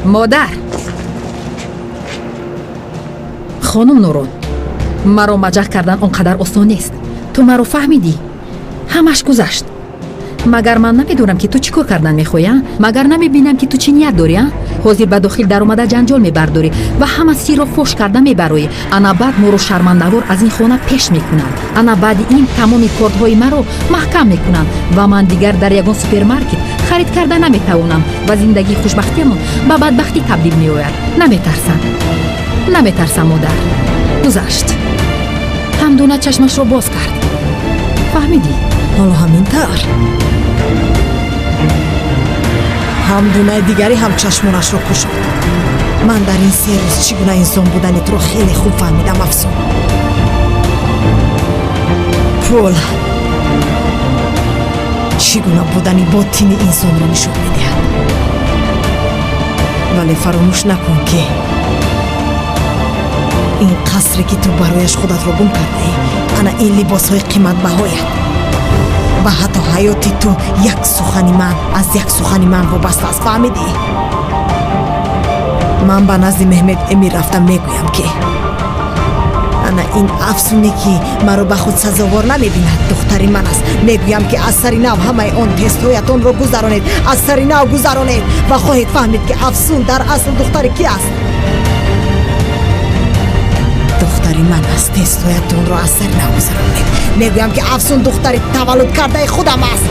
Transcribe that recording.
модар хонум Нурун, маро маҷаҳ кардан он қадар осон нест. ту маро фаҳмидӣ. ҳамаш гузашт. магар ман намедонам ки ту чӣ кор кардан мехоҳӣ? магар намебинам ки ту чӣ ният дорӣ? ҳозир ба дохил даромада ҷанҷол мебардорӣ ва ҳама сирро фош карда мебароӣ. ана баъд моро шармандавор аз ин хона пеш мекунанд. ана баъди ин тамоми кордҳои маро маҳкам мекунанд ва ман дигар дар ягон супермаркет харид карда наметавонам ва зиндагии хушбахтиамон ба бадбахтӣ табдил меояд. наметарсам модар. гузашт. ҳамдуна чашмашро боз кард. фаҳмидӣ? ҳоло ҳамин-тавр. ҳамдунаи дигаре ҳам чашмонашро кушод. ман дар ин 3 рӯз чӣ гуна инсон буданитро хеле хуб фаҳмидам. афсун. пул чӣ гуна будани ботини инсонро нишон медиҳад. вале фаромӯш накун ки ин қасре ки ту барояш худатро гум кардаӣ, ана ин либосҳои қиматбаҳоят ва ҳатто ҳаёти ту як сухани ман аз як сухани ман вобаста аст. фаҳмидӣ? ман ба назди Меҳмед Эмир рафта мегӯям ки ана ин афсуне ки маро ба худ сазовор намебинад духтари ман аст. мегӯям ки аз сари нав ҳамаи он тестҳоятонро гузаронед, аз сари нав гузаронед ва хоҳед фаҳмид ки афсун дар асл духтари ки аст. духтари ман аст. тестҳоятонро аз сари нав гузаронед. мегӯям ки афсун духтари таваллуд кардаи худам аст.